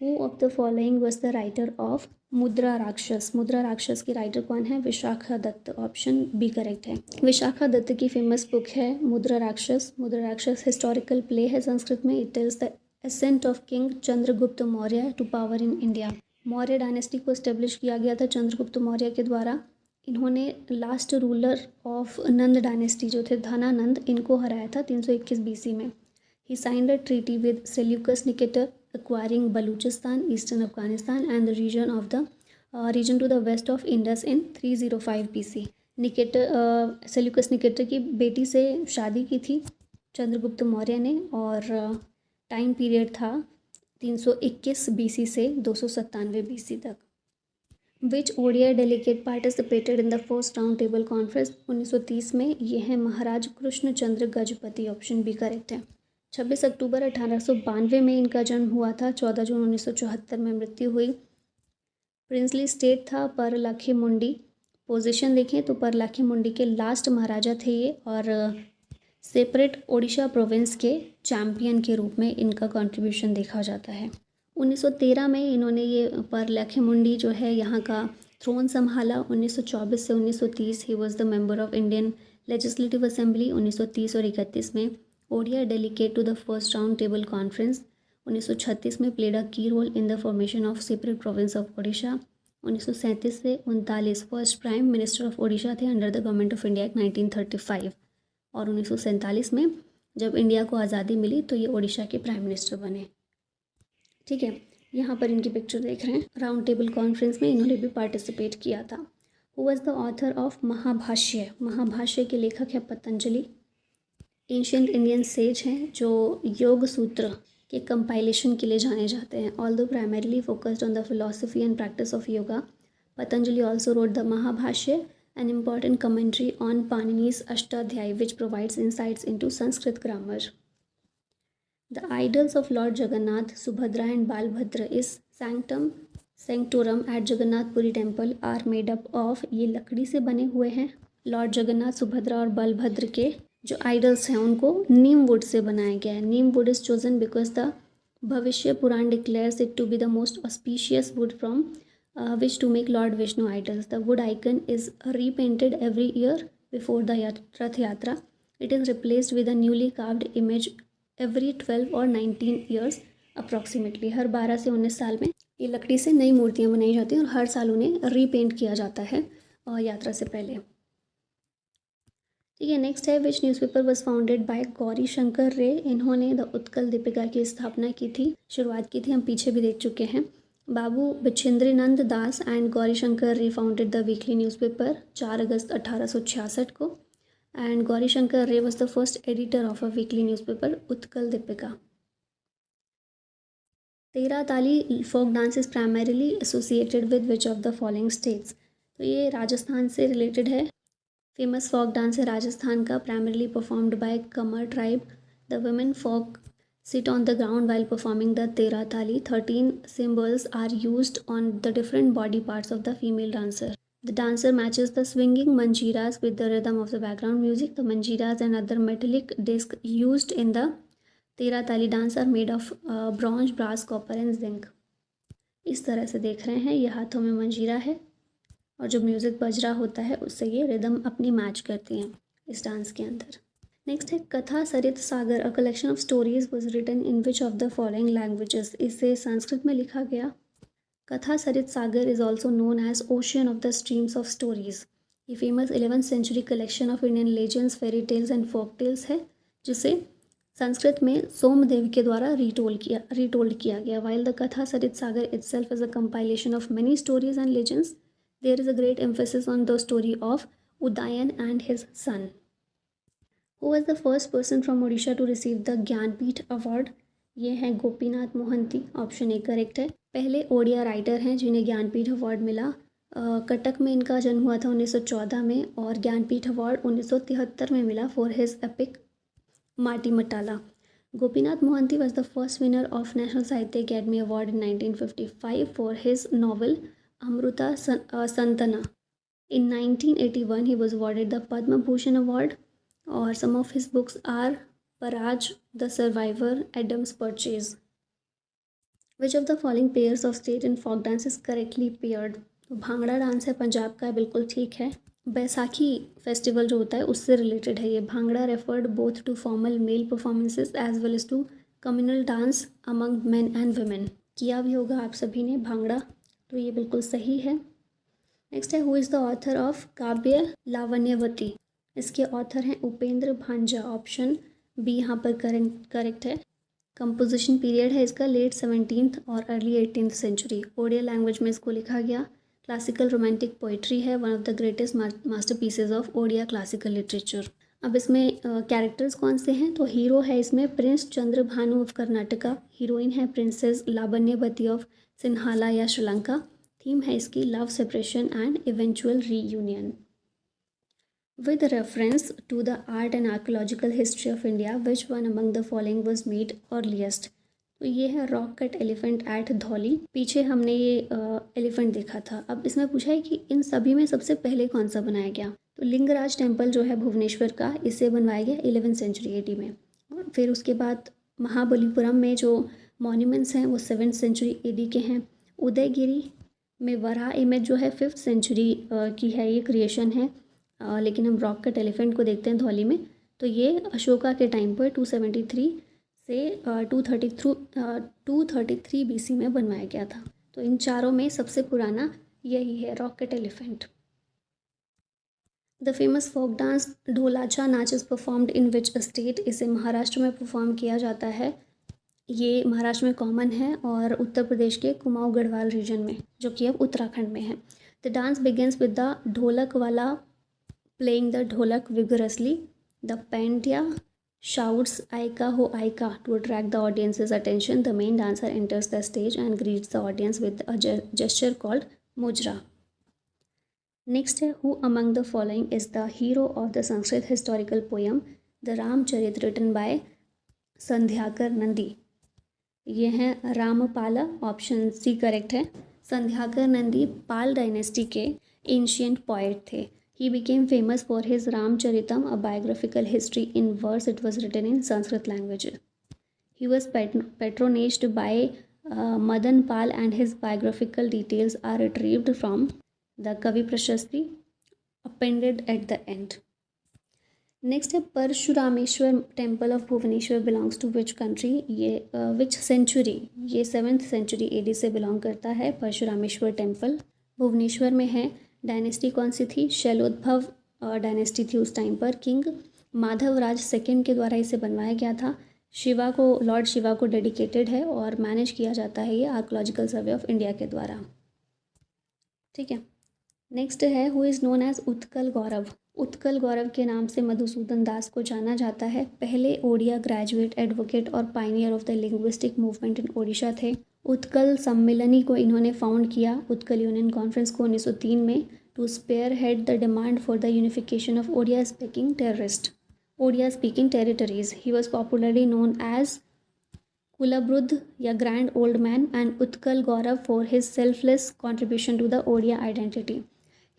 Who of the following was the writer of मुद्रा राक्षस? मुद्रा राक्षस की राइटर कौन है? Vishakhadatta. Option B correct है. विशाखा दत्त की फेमस बुक है मुद्रा राक्षस. मुद्रा राक्षस हिस्टोरिकल प्ले है संस्कृत में. It tells the ascent of king Chandragupta Maurya to power in India. Maurya dynasty को एस्टेब्लिश किया गया था चंद्रगुप्त मौर्य के द्वारा. इन्होंने last ruler of Nanda dynasty जो थे धनानंद, इनको हराया था 321 BC में. He signed a treaty with Seleucus Nicator acquiring Baluchistan, eastern Afghanistan and the region to the west of Indus in 305 BC. Nicator Seleucus Nicator की बेटी से शादी की थी चंद्रगुप्त मौर्य ने और टाइम पीरियड था 321 BC से 297 BC तक. Which ODI delegate participated in the first round table conference? 1930 में ये है Maharaja Krishnachandra Gajapati. Option B correct है. 26 अक्टूबर 1892 में इनका जन्म हुआ था. 14 जून 1974 में मृत्यु हुई. प्रिंसली स्टेट था परलाखी मुंडी. पोजीशन देखें तो परलाखी मुंडी के लास्ट महाराजा थे ये और सेपरेट ओडिशा प्रोविंस के चैम्पियन के रूप में इनका कंट्रीब्यूशन देखा जाता है. 1913 में इन्होंने ये परलाखी मुंडी जो है यहाँ का थ्रोन संभाला. 1924 से 1930 he was the member of Indian legislative assembly. 1930 और 1931 में ODI delegate to the first round table conference. 1936 में played a key role in the formation of separate province of Odisha. 1937 से 1939 first prime minister of Odisha थे under the government of India act 1935 और 1947 में जब India को आज़ादी मिली तो ये ओडिशा के प्राइम मिनिस्टर बने. ठीक है, यहाँ पर इनकी पिक्चर देख रहे हैं. राउंड टेबल कॉन्फ्रेंस में इन्होंने भी पार्टिसिपेट किया था. Who was the author of Mahabhashya? Mahabhashya के लेखक है पतंजलि. एंशियंट इंडियन सेज हैं जो योग सूत्र के कंपाइलेशन के लिए जाने जाते हैं. Although primarily focused on the philosophy and practice of yoga, Patanjali also road the Mahabhashya an important commentary on Panini's Ashtadhyayi which provides insights into Sanskrit grammar. The idols of Lord Jagannath, Subhadra and Balbhadra is sanctorum at Jagannath Puri temple are made up of, ये लकड़ी से बने हुए हैं। Lord Jagannath, Subhadra और बलभद्र के जो idols हैं उनको नीम वुड से बनाया गया है। Neem wood is chosen because the Bhavishya Purana declares it to be the most auspicious wood from which to make Lord Vishnu idols. The wood icon is repainted every year before the Rath Yatra. It is replaced with a newly carved image every 12 or 19 years approximately. हर 12 से 19 साल में ये लकड़ी से नई मूर्तियाँ बनाई जाती हैं और हर साल उन्हें रीपेंट किया जाता है यात्रा से पहले। ठीक है, नेक्स्ट है which newspaper was founded by Gauri Shankar Ray. इन्होंने द उत्कल दीपिका की स्थापना की थी, शुरुआत की थी, हम पीछे भी देख चुके हैं। Babu Bichitrananda Das and Gauri Shankar Ray founded the weekly newspaper 4 अगस्त 1866 को। And Gauri Shankar Ray was the first editor of a weekly newspaper Utkal Deepika. Terah Taali folk dance is primarily associated with which of the following states. तो ये राजस्थान से रिलेटेड है। फेमस फोक डांस है राजस्थान का, primarily performed by Kamar tribe. The women folk sit on the ground while performing the Tera Tali. 13 symbols are used on the different body parts of the female dancer. The dancer matches the swinging manjiras with the rhythm of the background music. The manjiras and other metallic discs used in the Tera Tali dance are made of bronze, brass, copper and zinc. इस तरह से देख रहे हैं, ये हाथों में मंजीरा है और जो म्यूज़िक बज रहा होता है उससे ये रिदम अपनी मैच करती हैं इस डांस के अंदर। नेक्स्ट है Katha Sarit Sagar, a collection of stories was written in which of the following languages. इसे संस्कृत में लिखा गया। Katha Sarit Sagar is also known as ocean of the streams of stories. ये famous 11th century collection of Indian legends, fairy tales and folk tales है, जिसे संस्कृत में सोमदेव के द्वारा रीटोल्ड किया गया। While the Katha Sarit Sagar itself is a compilation of many stories and legends, there is a great emphasis on the story of Udayana and his son. Who was the first person from Odisha to receive the Jnanpith award? ये हैं Gopinath Mohanty, option A correct है। पहले Odia writer हैं जिन्हें Jnanpith award मिला। कटक में इनका जन्म हुआ था 1914 में और ज्ञानपीठ अवार्ड 1973 में मिला for his epic Mati Matala. Gopinath Mohanty was the first winner of national Sahitya Akademi award in 1955 for his novel Amrita Santana. In 1981 he was awarded the Padma Bhushan award और some of his books are Paraj, The Survivor, Adam's Purchase. Which of the following pairs of state and folk dance is correctly paired? तो bhangra dance है पंजाब का, बिल्कुल ठीक है। Baisakhi festival जो होता है उससे रिलेटेड है ये। Bhangra referred both to formal male performances as well as to communal dance among men and women. किया भी होगा आप सभी ने भांगड़ा, तो ये बिल्कुल सही है। नेक्स्ट है who is the author of काव्य लावण्यवती। इसके ऑथर हैं उपेंद्र भांजा, ऑप्शन बी यहाँ पर करेक्ट है। कंपोजिशन पीरियड है इसका लेट 17th और early 18th century. Odia language में इसको लिखा गया। क्लासिकल रोमांटिक पोइट्री है, one of the greatest masterpieces of Odia classical literature. अब इसमें कैरेक्टर्स कौन से हैं, तो हीरो है इसमें Prince Chandra Bhanu of Karnataka, heroine है प्रिंसेस लावण्यवती ऑफ सिन्हाला या श्रीलंका। थीम है इसकी love, separation and eventual reunion. With reference to the art and archaeological history of India, which one among the following was made earliest? तो ये है rock cut elephant at Dhauli. पीछे हमने ये एलिफेंट देखा था। अब इसमें पूछा है कि इन सभी में सबसे पहले कौन सा बनाया गया। तो लिंगराज टेम्पल जो है भुवनेश्वर का, इसे बनवाया गया 11th सेंचुरी AD में। और फिर उसके बाद महाबलीपुरम में जो मॉन्यूमेंट्स हैं वो 7th सेंचुरी AD के हैं। उदयगिरी में वराह इमेज जो है 5th सेंचुरी की है, ये क्रिएशन है। लेकिन हम रॉक कट एलिफेंट को देखते हैं धौली में, तो ये अशोका के टाइम पर 273 से 233 BC में बनवाया गया था। तो इन चारों में सबसे पुराना यही है rock cut elephant. The famous folk dance ढोलाचा नाच is performed in which state. इसे महाराष्ट्र में परफॉर्म किया जाता है। ये महाराष्ट्र में कॉमन है और उत्तर प्रदेश के कुमाऊं गढ़वाल रीजन में, जो कि अब उत्तराखंड में है। The dance begins with the ढोलक वाला playing the dholak vigorously. The Pandya shouts "Aika ho Aika" to attract the audience's attention. The main dancer enters the stage and greets the audience with a gesture called mujra. Next है who among the following is the hero of the Sanskrit historical poem the Ramacharita written by Sandhyakar Nandi. ये हैं Ramapala, option C correct है। Sandhyakar Nandi Pala dynasty के ancient poet थे। He became famous for his Ramacharitam, a biographical history in verse. It was written in Sanskrit language. He was patronized by Madan Pal and his biographical details are retrieved from the Kavi Prashasti appended at the end. Next है Parashurameswar temple of Bhubaneswar belongs to which country. ये which century, ये 7th century AD से belong करता है। Parashurameswar temple Bhubaneswar में है। Dynasty कौन सी थी? शैलोद्भव डायनेस्टी थी उस टाइम पर। किंग माधवराज सेकेंड के द्वारा इसे बनवाया गया था। शिवा को, लॉर्ड शिवा को डेडिकेटेड है और मैनेज किया जाता है ये आर्कोलॉजिकल सर्वे ऑफ इंडिया के द्वारा। ठीक है, नेक्स्ट है who is known as Utkal Gaurav. Utkal Gaurav के नाम से मधुसूदन दास को जाना जाता है। पहले ओडिया ग्रेजुएट, एडवोकेट और pioneer of the linguistic movement in Odisha थे। उत्कल सम्मिलनी को इन्होंने फाउंड किया, उत्कल यूनियन कॉन्फ्रेंस को 1903 में, to spearhead the demand for the unification of Odia speaking territories. He was popularly known as Kulabruddha या grand old man and Utkal Gaurav for his selfless contribution to the Odia identity.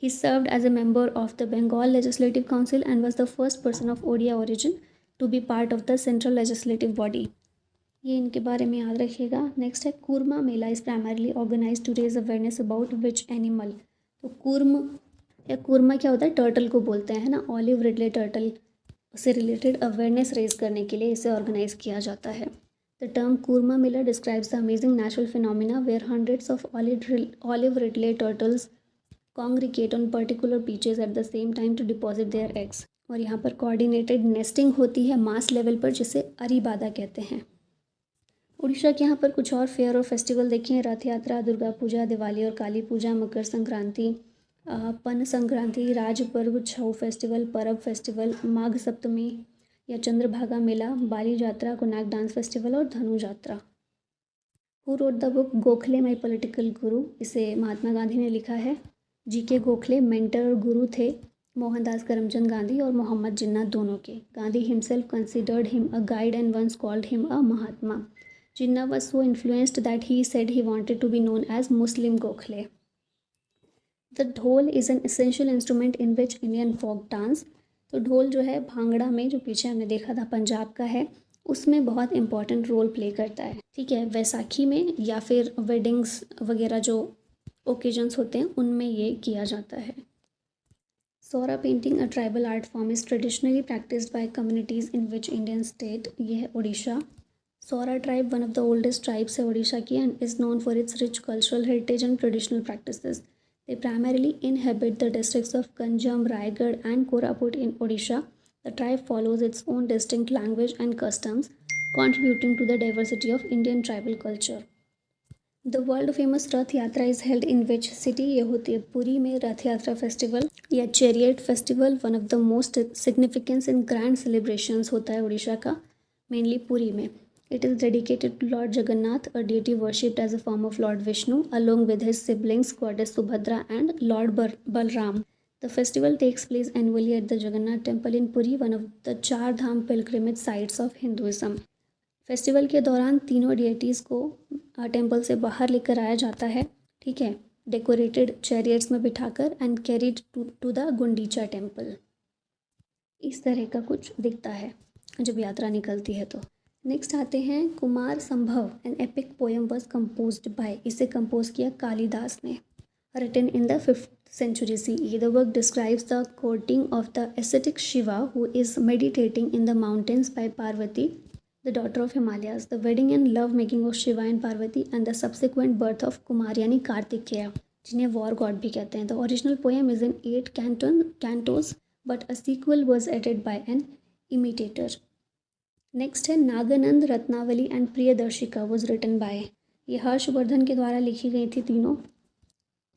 He served as a member of the Bengal Legislative Council and was the first person of Odia origin to be part of the central legislative body. ये इनके बारे में याद रखिएगा। Next है Kurma Mela is primarily organise to raise awareness about which animal. तो कूर्मा क्या होता है? टर्टल को बोलते हैं ना, ऑलिव रिडले टर्टल से रिलेटेड अवेयरनेस रेज करने के लिए इसे ऑर्गेनाइज किया जाता है। The term Kurma Mela describes the amazing natural phenomena where hundreds of olive ridley turtles congregate on particular beaches at the same time to deposit their eggs। और यहाँ पर कोऑर्डिनेटेड नेस्टिंग होती है मास लेवल पर, जिसे अरीबादा कहते हैं। उड़ीसा के यहाँ पर कुछ और फेयर और फेस्टिवल देखिए। रथ यात्रा, दुर्गा पूजा, दिवाली और काली पूजा, मकर संक्रांति, पन संक्रांति, राज पर्व, छऊ फेस्टिवल, परब फेस्टिवल, माघ सप्तमी या चंद्रभागा मेला, बाली यात्रा, कोनाक डांस फेस्टिवल और धनु यात्रा। Who wrote the book Gokhale my political गुरु। इसे महात्मा गांधी ने लिखा है। GK गोखले मेंटर और गुरु थे मोहनदास करमचंद गांधी और मोहम्मद जिन्ना दोनों के। Gandhi himself considered him a guide and once called him a Mahatma. Jinnah was so influenced that he said he wanted to be known as Muslim Gokhale. The dhol is an essential instrument in which Indian folk dance. तो ढोल जो है भांगड़ा में, जो पीछे हमने देखा था पंजाब का है, उसमें बहुत इंपॉर्टेंट रोल प्ले करता है। ठीक है, वैसाखी में या फिर वेडिंग्स वगैरह जो ओकेजन्स होते हैं उनमें ये किया जाता है। Sora painting a tribal art form is traditionally practised by communities in which Indian state. ये है Orissa. Sora tribe one of the oldest tribes है उड़ीसा की and is known for its rich cultural heritage and traditional practices. They primarily inhabit the districts of Ganjam, Raigarh and Koraput in Odisha. The tribe follows its own distinct language and customs, contributing to the diversity of Indian tribal culture. The world famous Rath Yatra is held in which city. ये होती है पुरी में Rath Yatra festival या chariot festival. One of the most significance in grand celebrations होता है उड़ीसा का, mainly Puri में। It is dedicated to Lord Jagannath, a deity worshipped as a form of Lord Vishnu, along with his siblings goddess Subhadra and Lord Balram. The festival takes place annually at the Jagannath Temple in Puri, one of the Char Dham pilgrimage sites of Hinduism. Festival के दौरान तीनों डिएटीज़ को temple से बाहर लेकर आया जाता है। ठीक है, डेकोरेटेड चैरियट्स में बिठाकर and carried to the Gundicha temple. इस तरह का कुछ दिखता है जब यात्रा निकलती है। तो नेक्स्ट आते हैं Kumarasambhava. An epic poem was composed by. इसे कंपोज किया कालिदास ने। Written in the 5th century CE. The work describes the courting of the ascetic Shiva who is meditating in the mountains by Parvati, the daughter of Himalayas, the wedding and love making of Shiva and Parvati, and the subsequent birth of Kumar यानी कार्तिकेय, जिन्हें war God भी कहते हैं। The original poem is in 8 cantos, but a sequel was added by an imitator. Next है Nagananda Ratnavali and Priyadarshika was written by। ये हर्षवर्धन के द्वारा लिखी गई थी तीनों।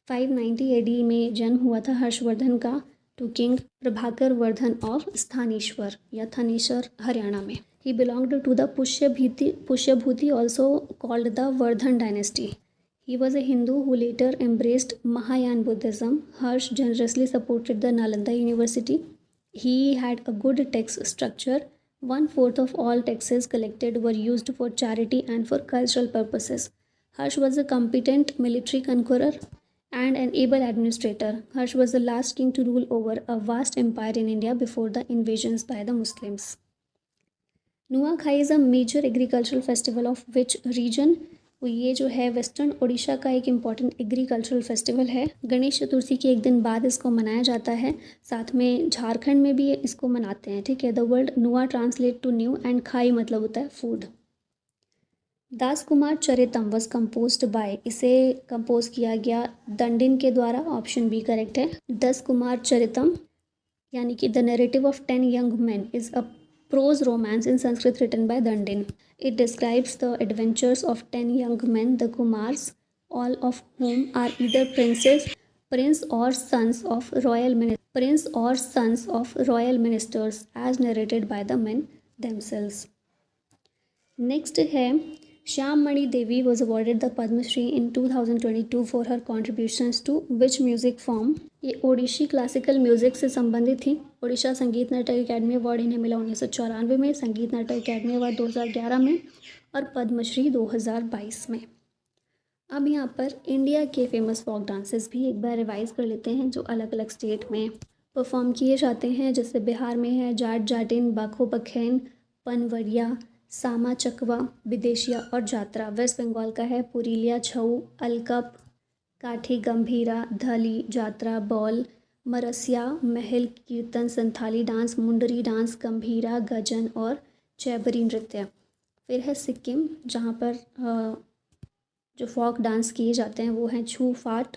590 AD में जन्म हुआ था हर्षवर्धन का to king Prabhakar Vardhan of Sthaneshwar या थनेश्वर हरियाणा में। He belonged to the Pushyabhuti, also called the Vardhan dynasty. He was a Hindu who later embraced Mahayana Buddhism. Harsh generously supported the Nalanda University. He had a good tax structure. 1/4 of all taxes collected were used for charity and for cultural purposes. Harsh was a competent military conqueror and an able administrator. Harsh was the last king to rule over a vast empire in India before the invasions by the Muslims. Nuakhai is a major agricultural festival of which region? ये जो है western Orissa का एक important agricultural festival है। गणेश चतुर्थी के एक दिन बाद इसको मनाया जाता है। साथ में झारखंड में भी इसको मनाते हैं। ठीक है। द वर्ड नुआ ट्रांसलेट टू न्यू एंड खाई मतलब होता है food. Dasa Kumara Charitam was composed by, इसे कंपोज किया गया दंडिन के द्वारा। ऑप्शन बी करेक्ट है। दस कुमार चरितम यानी कि the narrative of 10 young man is a prose romance in Sanskrit written by Dandin. It describes the adventures of 10 young men, the Kumars, all of whom are either prince or sons of royal ministers, as narrated by the men themselves. Next है श्याममणि देवी was awarded the Padma Shri in 2022 for her contributions to which music form? ये Odissi classical music से संबंधित थी। ओडिशा संगीत नाटक academy award इन्हें मिला 1994 में, संगीत नाटक अकेडमी अवार्ड 2011 में और पद्मश्री 2022 में। अब यहाँ पर इंडिया के फेमस फोक डांसेस भी एक बार रिवाइज कर लेते हैं जो अलग अलग स्टेट में परफॉर्म किए जाते हैं। जैसे बिहार में है जाट जाटिन, बाखो बखैन, पनवरिया, सामा चकवा, विदेशिया और जात्रा। वेस्ट बंगाल का है पुरुलिया छऊ, अलकप, काठी गंभीरा, धली, जात्रा, बॉल, मरसिया, महल, कीर्तन, संथाली डांस, मुंडरी डांस, गंभीरा, गजन और चैबरी नृत्य। फिर है सिक्किम जहाँ पर जो फोक डांस किए जाते हैं वो हैं छू फाट,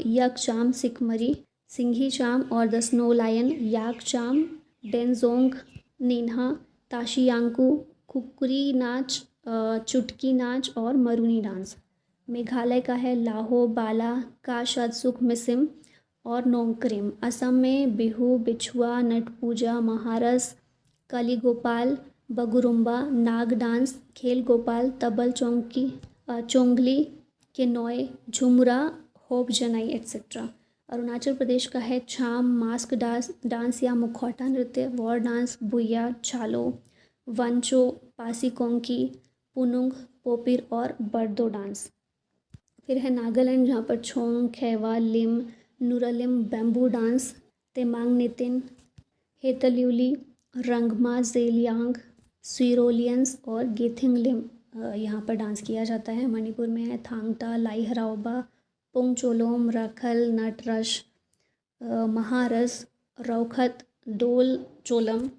यकचाम, सिकमरी, सिंघी चाम और द स्नो लायन, याक चाम, डेनजोंग, निन्हा, ताशियांकू, खुकुरी नाच, चुटकी नाच और मरूनी डांस। मेघालय का है लाहो, बाला, काशातसुक, मिसिम और नोंगक्रिम। असम में बिहू, बिछुआ, नट पूजा, महारस, कलीगोपाल, बगुरुम्बा, नाग डांस, खेल गोपाल, तबल चोंगली, केनॉय, झुमरा, होप जनाई एक्सेट्रा। अरुणाचल प्रदेश का है छाम, मास्क डांस या मुखौटा नृत्य, वॉर डांस, बुया, छालो, वंचो, पासीकोंकी, पुनुंग, पोपिर और बर्दो डांस। फिर है नागालैंड जहाँ पर छोंग, खेवा, लिम, नुरालिम, बैम्बू डांस, तेमांग नितिन, हेतल्यूली, रंगमा, जेलियांग, स्वीरोलियंस और गेथिंगलिम यहाँ पर डांस किया जाता है। मणिपुर में है थांगटा, लाई हराओबा, पोंगचोलोम, रखल, नटरश, महारस, रौखत, डोल चोलम,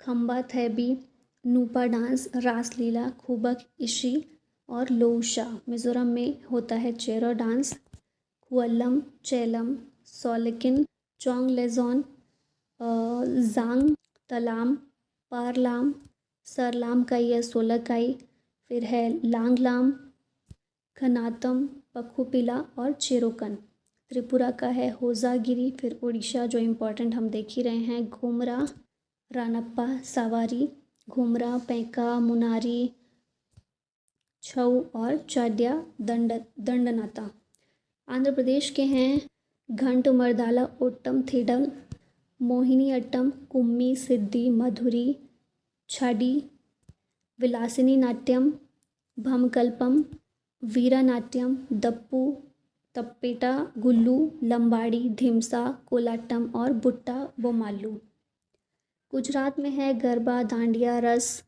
खम्बा थैबी, नूपा डांस, रासलीला, खुबक इशी और लोशा। मिज़ोरम में होता है चेरो डांस, कुअल्लम, चेलम, सोलकिन, चोंगलेजोन, जांग, तलाम, पारलाम, सरलाम काई या सोलकाई। फिर है लांगलाम, खनातम, पखुपिला और चिरोकन। त्रिपुरा का है होजागिरी। फिर उड़ीसा जो इम्पोर्टेंट हम देख ही रहे हैं, घुमरा, रानप्पा, सवारी, घुमरा, पैका, मुनारी, छऊ और चाड्या दंडनाता। आंध्र प्रदेश के हैं घंट, मर्दाला, ओट्टम, थिडल, मोहिनी अट्टम, कुम्मी, सिद्धि, मधुरी, छाडी, विलासिनी नाट्यम, भमकल्पम, वीरानाट्यम, दप्पू, तप्पेटा, गुल्लू, लंबाड़ी, धिमसा, कोलाट्टम और बुट्टा बोमालू। गुजरात में है गरबा, दांडिया, रस,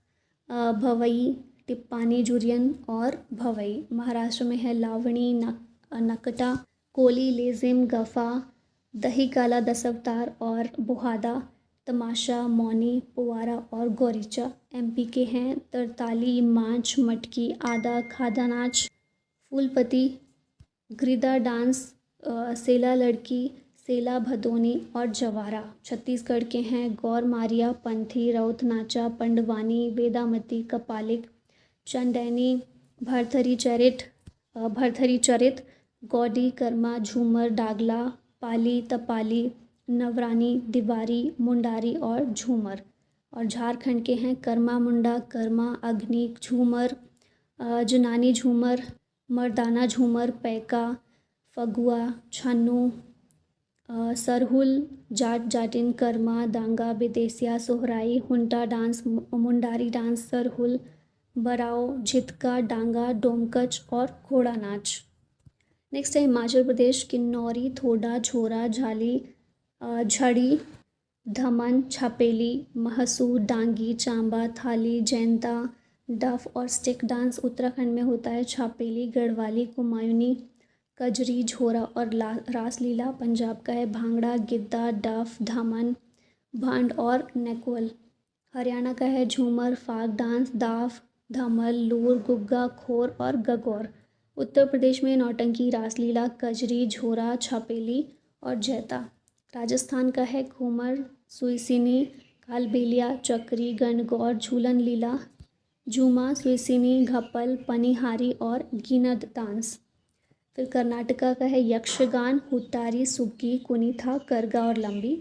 भवई, टिप्पानी, जुरियन और भवई। महाराष्ट्र में है लावणी, नकटा, कोली, लेजिम, गफा, दही काला, दसवतार और बुहादा, तमाशा, मौनी, पुवारा और गौरीचा। एमपी के हैं तरताली, मांझ, मटकी, आदा, खादा नाच, फूलपति, ग्रिदा डांस, सेला लड़की, सेला भदोनी और जवारा। छत्तीसगढ़ के हैं गौर मारिया, पंथी, राउत नाचा, पंडवानी, वेदामती, कपालिक, चंदैनी, भरथरी चरित, गौडी, कर्मा, झूमर, डागला, पाली, तपाली, नवरानी, दिवारी, मुंडारी और झूमर। और झारखंड के हैं कर्मा मुंडा, कर्मा, अग्नि, झूमर, जुनानी झूमर, मर्दाना, झूमर, पैका, फगुआ, छन्नू, सरहुल, जाट जाटिन, कर्मा, दांगा, बेदेसिया, सोहराई, हुंटा डांस, मुंडारी डांस, सरहुल, बराओ, झिटका, डांगा, डोमकच और घोड़ा नाच। नेक्स्ट है हिमाचल प्रदेश, किन्नौरी, थोड़ा, झोरा, झाली, झड़ी, धमन, छापेली, महसू, डांगी, चांबा, थाली, जैंता, डफ और स्टिक डांस। उत्तराखंड में होता है छापेली, गढ़वाली, कुमायूनी, कजरी, झोरा और रासलीला। पंजाब का है भांगड़ा, गिद्दा, डफ, धमन, भांड और नेकुअल। हरियाणा का है झूमर, फाग डांस, दाफ, धमल, लूर, गुग्गा, खोर और गगौर। उत्तर प्रदेश में नौटंकी, रासलीला, कजरी, झोरा, छापेली और जैता। राजस्थान का है घूमर, सुइसिनी, कालबेलिया, चक्री, गणगौर, झूलन लीला, झूमा, सुइसिनी, घप्पल, पनिहारी और गिनद डांस। फिर कर्नाटका का है यक्षगान, हुट्टारी, सुग्गी, कुनीथा, करगा और लंबी।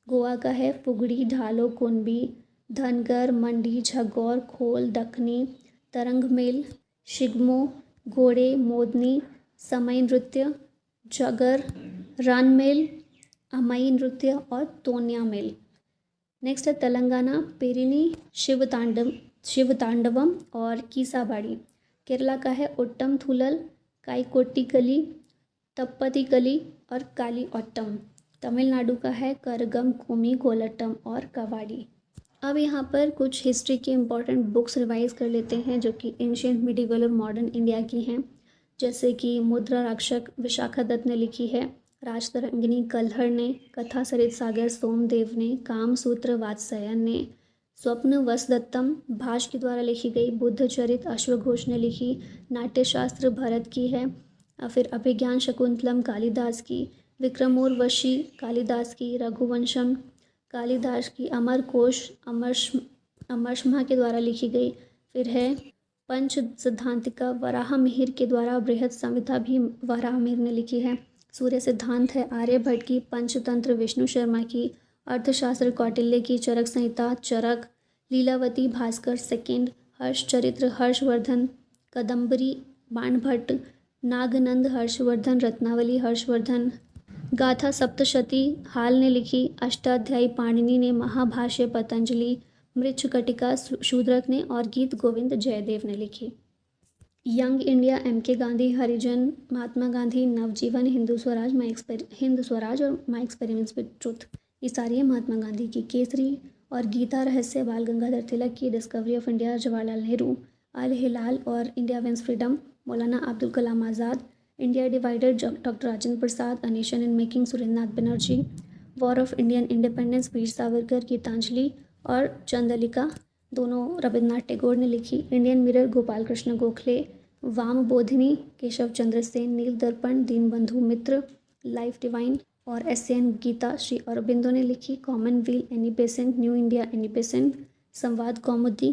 गोवा का है फुगड़ी, ढालो, कुनबी, धनगर, मंडी, झगौर, खोल, दखनी, तरंगमेल, शिगमो, घोड़े, मोदनी, समई नृत्य, जगर, रनमेल, अमई नृत्य और तोन्या मेल। नेक्स्ट है तेलंगाना, पेरिनी, शिवतांडवम और कीसाबाड़ी। केरला का है ओट्टम थुलल, काईकोट्टी कली, तप्पती कली और काली ओट्टम। तमिलनाडु का है करगम, कुमी, कोलट्टम और कवाड़ी। अब यहाँ पर कुछ हिस्ट्री के इम्पॉर्टेंट बुक्स रिवाइज कर लेते हैं जो कि एंशियंट, मिडिवल और मॉडर्न इंडिया की हैं। जैसे कि मुद्रा राक्षक विशाखा दत्त ने लिखी है, राजतरंगिणी कल्हड़ ने, कथा सरित सागर सोमदेव ने, कामसूत्र वात्स्यायन ने, स्वप्न वसदत्तम भाष के द्वारा लिखी गई, बुद्ध चरित अश्वघोष ने लिखी, नाट्यशास्त्र भरत की है, फिर अभिज्ञान शकुंतलम कालिदास की, विक्रमोर्वशी कालिदास की, रघुवंशम कालिदास की, अमरकोश अमरशम्हा के द्वारा लिखी गई। फिर है पंच सिद्धांतिका वराहमिहिर के द्वारा, बृहद संहिता भी वराहमिहिर ने लिखी है। सूर्य सिद्धांत है आर्यभट्ट की, पंचतंत्र विष्णु शर्मा की, अर्थशास्त्र कौटिल्य की, चरक संहिता चरक, लीलावती भास्कर सेकेंड, हर्ष चरित्र हर्षवर्धन, कदम्बरी बाणभट्ट, नागनंद हर्षवर्धन, रत्नावली हर्षवर्धन, गाथा सप्तशती हाल ने लिखी, अष्टाध्यायी पाणिनि ने, महाभाष्य पतंजलि, मृच्छकटिका शूद्रक ने और गीत गोविंद जयदेव ने लिखी। Young India M.K. गांधी, हरिजन, महात्मा गांधी, नवजीवन, हिंदू स्वराज और माई एक्सपेरिमेंट्स विद ट्रुथ, ये सारी है महात्मा गांधी की। केसरी और गीता रहस्य बाल गंगाधर तिलक की, discovery of India Jawaharlal Nehru, Al Hilal और India wins freedom Maulana Abdul Kalam Azad, India divided doctor Rajendra Prasad, a nation in making Surendranath Banerjee, war of Indian independence Veer Savarkar, Gitanjali और चंद्रलिका दोनों रविन्द्रनाथ टैगोर ने लिखी। Indian mirror Gopal Krishna Gokhale, Vama Bodhini Keshab Chandra Sen, Neel Darpan Dinabandhu Mitra, life divine और एसएन गीता श्री अरबिंदो ने लिखी। Commonwealth Annie Besant, new India Annie Besant, Samvad Kaumudi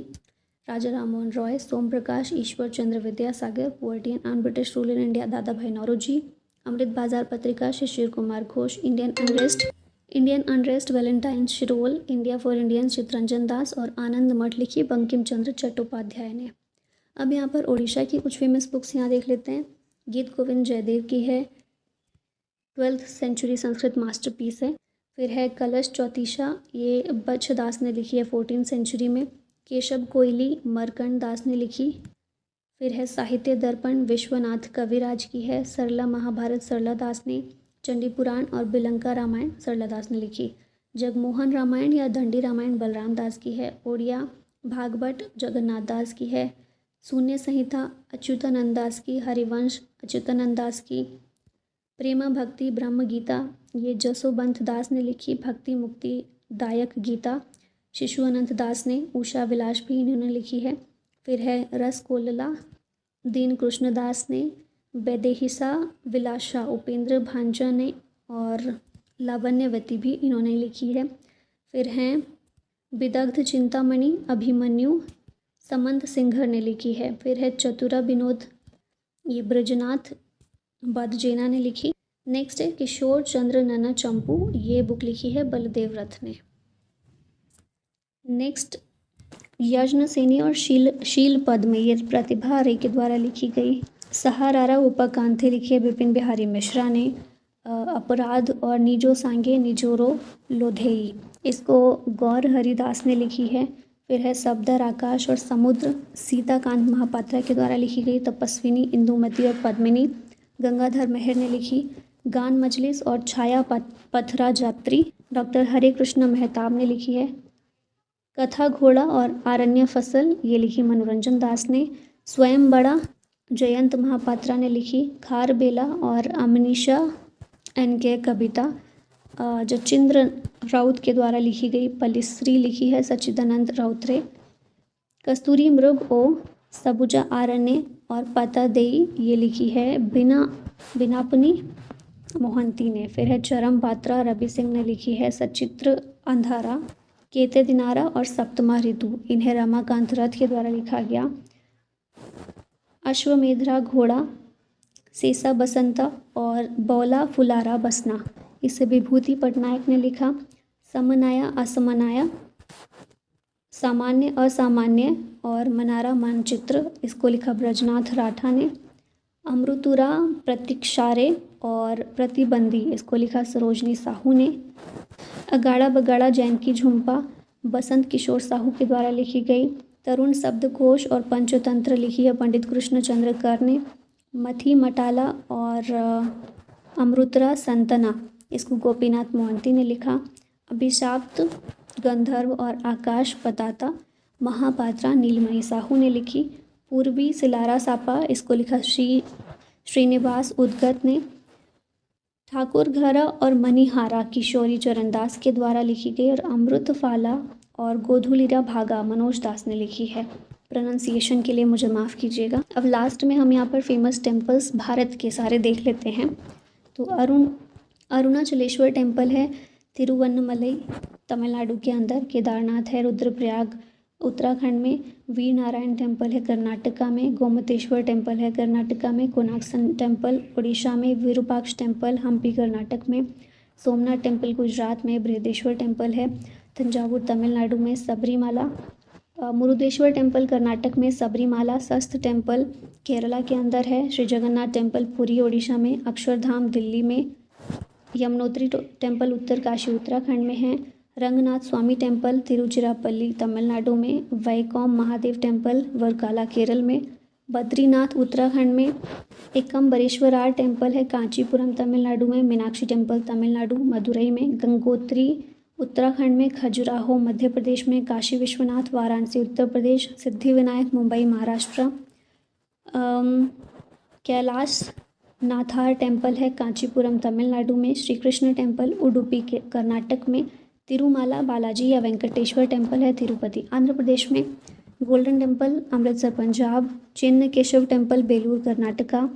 Raja Rammohan Roy, Som Prakash, Ishwar Chandra Vidyasagar, poverty and un British rule in India Dadabhai Naoroji, Amrita Bazar Patrika Sisir Kumar Ghosh, Indian unrest Valentine Chirol, India for Indians Chittaranjan Das और आनंद मठ लिखी बंकिम चंद्र चट्टोपाध्याय ने। अब यहाँ पर ओडिशा की कुछ फेमस बुक्स यहाँ देख लेते हैं। गीत गोविंद जयदेव की है, 12th सेंचुरी संस्कृत मास्टरपीस है। फिर है कलश चौतीसा, ये बच्छदास ने लिखी है 14th सेंचुरी में। केशव कोयली मरकंड दास ने लिखी। फिर है साहित्य दर्पण, विश्वनाथ कविराज की है। सरला महाभारत सरला दास ने, चंडी पुराण और बिलंका रामायण सरला दास ने लिखी। जगमोहन रामायण या दंडी रामायण बलराम दास की है। ओडिया भागवत जगन्नाथ दास की है। शून्य संहिता अच्युतानंद दास की। हरिवंश अच्युतानंद दास की। प्रेमा भक्ति ब्रह्म गीता ये जसोबंत दास ने लिखी। भक्ति मुक्ति दायक गीता शिशु अनंत दास ने। उषा विलास भी इन्होंने लिखी है। फिर है रसकोलला दीन कृष्ण दास ने। वैदेहिसा विलासा उपेंद्र भांजा ने और लावण्यवती भी इन्होंने लिखी है। फिर हैं विदग्ध चिंतामणि अभिमन्यु समंत सिंघर ने लिखी है। फिर है चतुरा विनोद ये ब्रजनाथ बदजेना ने लिखी। नेक्स्ट है किशोर चंद्र नन्ना चंपू, ये बुक लिखी है बलदेव रथ ने। नेक्स्ट यज्ञसेनी और शील पद्म ये प्रतिभा रे के द्वारा लिखी गई सहारारा उपकांथे लिखी है बिपिन बिहारी मिश्रा ने। अपराध और निजो सांगे निजोरो लोधेई, इसको गौर हरिदास ने लिखी है। फिर है शब्दर आकाश और समुद्र, सीताकांत महापात्रा के द्वारा लिखी गई। तपस्विनी इंदुमती और पद्मिनी गंगाधर मेहर ने लिखी। गान मजलिस और छाया पथरा जात्री डॉक्टर हरे कृष्ण मेहताब ने लिखी है। कथा घोड़ा और आरण्य फसल ये लिखी मनोरंजन दास ने। स्वयं बड़ा जयंत महापात्रा ने लिखी। खार बेला और अमनीशा के कविता जचिंद्र राउत के द्वारा लिखी गई। पलिश्री लिखी है सच्चिदानंद राउतरे। कस्तूरी मृग ओ सबुजा आरण्य और पता देई ये लिखी है बिनापनी मोहंती ने। फिर है चरम पात्रा रवि सिंह ने लिखी है। सचित्र अंधारा, केते दिनारा और सप्तमा ऋतु इन्हें रमाकांत रथ के द्वारा लिखा गया। अश्वमेधरा घोड़ा, सेसा बसंता और बौला फुलारा बसना इसे विभूति पटनायक ने लिखा। समनाया असमनाया, सामान्य असामान्य और मनारा मानचित्र इसको लिखा ब्रजनाथ राठा ने। अमृतुरा प्रतीक्षारे और प्रतिबंधी इसको लिखा सरोजनी साहू ने। अगाड़ा बगाड़ा जैन की झुम्पा बसंत किशोर साहू के द्वारा लिखी गई। तरुण शब्दकोश और पंचतंत्र लिखी है पंडित कृष्णचंद्र कर ने। मथी मटाला और अमृतरा संतना इसको गोपीनाथ मोहंती ने लिखा। अभिशाप्त गंधर्व और आकाश पताता महापात्रा नीलमणि साहू ने लिखी। पूर्वी सिलारा सापा इसको लिखा श्रीनिवास उद्गत ने। ठाकुर घरा और मणिहारा किशोरी चरणदास के द्वारा लिखी गई। और अमृतफाला और गोधुलीरा भागा मनोज दास ने लिखी है। प्रोनाउंसिएशन के लिए मुझे माफ़ कीजिएगा। अब लास्ट में हम यहाँ पर फेमस टेम्पल्स भारत के सारे देख लेते हैं। तो अरुणाचलेश्वर टेम्पल है तिरुवन्नमलई तमिलनाडु के अंदर। केदारनाथ है रुद्रप्रयाग उत्तराखंड में। वीर नारायण टेम्पल है कर्नाटका में। गोमतेश्वर टेम्पल है कर्नाटका में। कोणार्क टेम्पल उड़ीसा में। विरूपाक्ष टेम्पल हम्पी कर्नाटक में। सोमनाथ टेम्पल गुजरात में। बृहदेश्वर टेम्पल है तंजावुर तमिलनाडु में। सबरीमाला मुरुदेश्वर टेम्पल कर्नाटक में। सबरीमाला सस्त टेम्पल केरला के अंदर है। श्री जगन्नाथ टेम्पल पुरी ओडिशा में। अक्षरधाम दिल्ली में। यमुनोत्री टेम्पल उत्तरकाशी उत्तराखंड में है। रंगनाथ स्वामी टेम्पल तिरुचिरापल्ली तमिलनाडु में। वैकोम महादेव टेम्पल वर्काला केरल में। बद्रीनाथ उत्तराखंड में। एकम्बरेश्वरार टेम्पल है कांचीपुरम तमिलनाडु में। मीनाक्षी टेम्पल तमिलनाडु मदुरई में। गंगोत्री उत्तराखंड में। खजुराहो मध्य प्रदेश में। काशी विश्वनाथ वाराणसी उत्तर प्रदेश। सिद्धिविनायक मुंबई महाराष्ट्र। कैलाश नाथार टेम्पल है कांचीपुरम तमिलनाडु में। श्री कृष्ण टेम्पल उडुपी के कर्नाटक में। तिरुमाला बालाजी या वेंकटेश्वर टेम्पल है तिरुपति आंध्र प्रदेश में। Golden temple Amritsar Punjab. चिन्न केशव टेम्पल बेलूर कर्नाटका।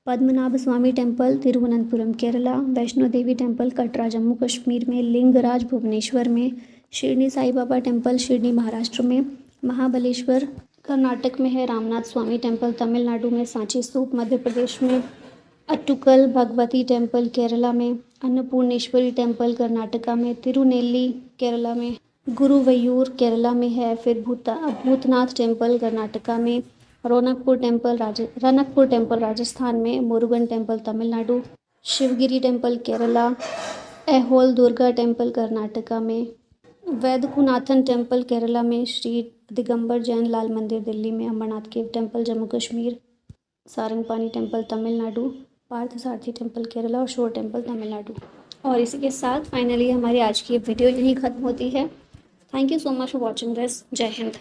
पद्मनाभ स्वामी टेम्पल तिरुवनंतपुरम केरला। वैष्णो देवी टेम्पल कटरा जम्मू कश्मीर में। लिंगराज भुवनेश्वर में। शिरडी साई बाबा टेम्पल शिरडी महाराष्ट्र में। महाबलेश्वर कर्नाटक में है। रामनाथ स्वामी टेम्पल तमिलनाडु में। सांची स्तूप मध्य प्रदेश में। अट्टुकल भगवती टेम्पल केरला में। अन्नपूर्णेश्वरी टेम्पल कर्नाटका में। तिरुनेल्ली केरला में। गुरुवैयूर केरला में है। फिर भूतनाथ टेम्पल कर्नाटका में। रौनकपुर टेम्पल राजस्थान में। Murugan temple Tamil Nadu. Sivagiri temple Kerala. Aihole Durga temple Karnataka में। वैद्यकुनाथन टेम्पल केरला में। श्री दिगंबर जैन लाल मंदिर दिल्ली में। Amarnath cave temple Jammu Kashmir. Sarangapani temple Tamil Nadu. Partha Sarathi temple Kerala और शोर टेम्पल तमिलनाडु। और इसी के साथ फाइनली हमारी आज की वीडियो यहीं ख़त्म होती है। Thank you so much for watching this. जय हिंद।